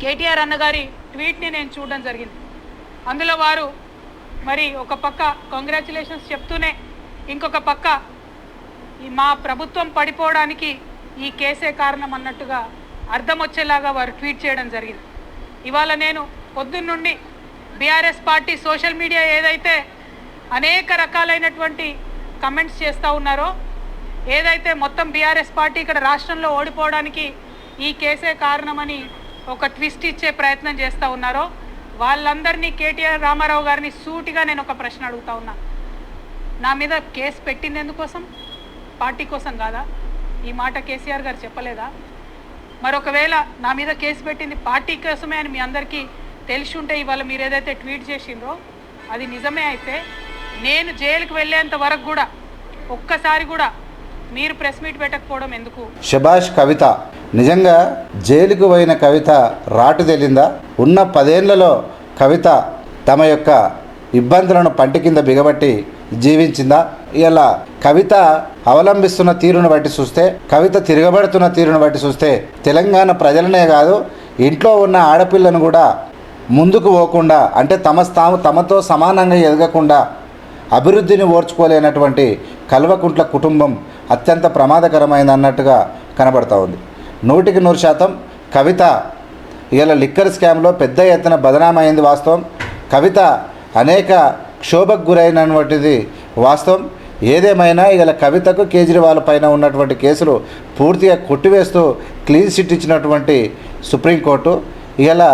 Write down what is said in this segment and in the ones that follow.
కేటీఆర్ అన్నగారి ట్వీట్ని నేను చూడడం జరిగింది. అందులో వారు మరి ఒక పక్క కంగ్రాచులేషన్స్ చెప్తూనే ఇంకొక పక్క మా ప్రభుత్వం పడిపోవడానికి ఈ కేసే కారణం అన్నట్టుగా అర్థం వచ్చేలాగా వారు ట్వీట్ చేయడం జరిగింది. ఇవాళ నేను పొద్దున్నుండి బీఆర్ఎస్ పార్టీ సోషల్ మీడియా ఏదైతే అనేక రకాలైనటువంటి కమెంట్స్ చేస్తూ ఉన్నారో, ఏదైతే మొత్తం బీఆర్ఎస్ పార్టీ ఇక్కడ రాష్ట్రంలో ఓడిపోవడానికి ఈ కేసే కారణమని ఒక ట్విస్ట్ ఇచ్చే ప్రయత్నం చేస్తూ ఉన్నారో, వాళ్ళందరినీ కేటీఆర్ రామారావు గారిని సూటిగా నేను ఒక ప్రశ్న అడుగుతా ఉన్నా. నా మీద కేసు పెట్టింది ఎందుకోసం? పార్టీ కోసం కాదా? ఈ మాట కేసీఆర్ గారు చెప్పలేదా? మరొకవేళ నా మీద కేసు పెట్టింది పార్టీ కోసమే అని మీ అందరికీ తెలిసి ఉంటే ఇవాళ మీరు ఏదైతే ట్వీట్ చేసిండ్రో అది నిజమే అయితే నేను జైలుకి వెళ్ళేంత వరకు కూడా ఒక్కసారి కూడా మీరు ప్రెస్ మీట్ పెట్టకపోవడం ఎందుకు? శభాష్ కవిత, నిజంగా జైలుకు పోయిన కవిత రాటు తెలిందా? ఉన్న 10 ఏళ్లలో కవిత తమ యొక్క ఇబ్బందులను పంటి కింద బిగబట్టి జీవించిందా? ఇలా కవిత అవలంబిస్తున్న తీరును బట్టి చూస్తే, కవిత తిరగబడుతున్న తీరును బట్టి చూస్తే తెలంగాణ ప్రజలనే కాదు ఇంట్లో ఉన్న ఆడపిల్లను కూడా ముందుకు పోకుండా, అంటే తమతో సమానంగా ఎదగకుండా అభివృద్ధిని ఓర్చుకోలేనటువంటి కల్వకుంట్ల కుటుంబం అత్యంత ప్రమాదకరమైంది అన్నట్టుగా కనబడుతూ ఉంది. 100% కవిత ఇలా లిక్కర్ స్కామ్లో పెద్ద ఎత్తున బదనామైంది వాస్తవం. కవిత అనేక క్షోభకు గురైనటువంటిది వాస్తవం. ఏదేమైనా ఇలా కవితకు కేజ్రీవాల్ పైన ఉన్నటువంటి కేసులు పూర్తిగా కొట్టివేస్తూ క్లీన్ చిట్ ఇచ్చినటువంటి సుప్రీంకోర్టు ఇలా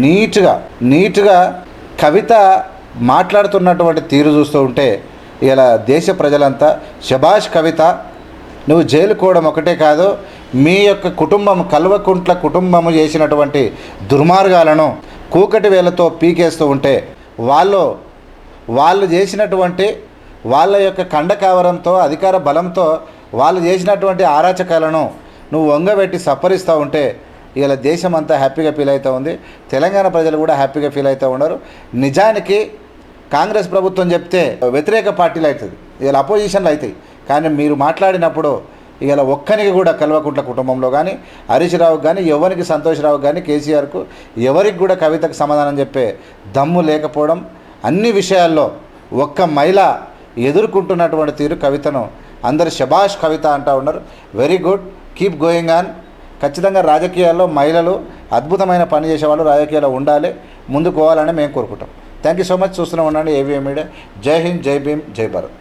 నీట్గా కవిత మాట్లాడుతున్నటువంటి తీరు చూస్తూ ఉంటే ఇలా దేశ ప్రజలంతా శభాష్ కవిత, నువ్వు జైలుకోవడం ఒకటే కాదు, మీ యొక్క కుటుంబం కల్వకుంట్ల కుటుంబము చేసినటువంటి దుర్మార్గాలను కూకటి వేలతో పీకేస్తూ ఉంటే వాళ్ళు చేసినటువంటి వాళ్ళ యొక్క కండకావరంతో అధికార బలంతో వాళ్ళు చేసినటువంటి అరాచకాలను నువ్వు వంగబెట్టి సప్పరిస్తూ ఉంటే ఇలా దేశం అంతా హ్యాపీగా ఫీల్ అవుతూ ఉంది. తెలంగాణ ప్రజలు కూడా హ్యాపీగా ఫీల్ అవుతూ ఉన్నారు. నిజానికి కాంగ్రెస్ ప్రభుత్వం చెప్తే వ్యతిరేక పార్టీలు అవుతుంది, ఇలా అపోజిషన్లు అవుతాయి. కానీ మీరు మాట్లాడినప్పుడు ఇలా ఒక్కనికి కూడా కల్వకుంట్ల కుటుంబంలో కానీ హరీష్ రావుకి కానీ ఎవరికి సంతోష్ రావుకి కానీ కేసీఆర్కు ఎవరికి కూడా కవితకు సమాధానం చెప్పే దమ్ము లేకపోవడం, అన్ని విషయాల్లో ఒక్క మహిళ ఎదుర్కొంటున్నటువంటి తీరు కవితను అందరు శభాష్ కవిత అంటూ ఉన్నారు. Very good, keep going on. ఖచ్చితంగా రాజకీయాల్లో మహిళలు అద్భుతమైన పని చేసేవాళ్ళు రాజకీయాల్లో ఉండాలి, ముందుకు పోవాలని మేము కోరుకుంటాం. Thank you so much. చూస్తూనే ఉండండి ఏవిఎం మీడియా. జై హింద్, జై భీమ్, జై భారత్.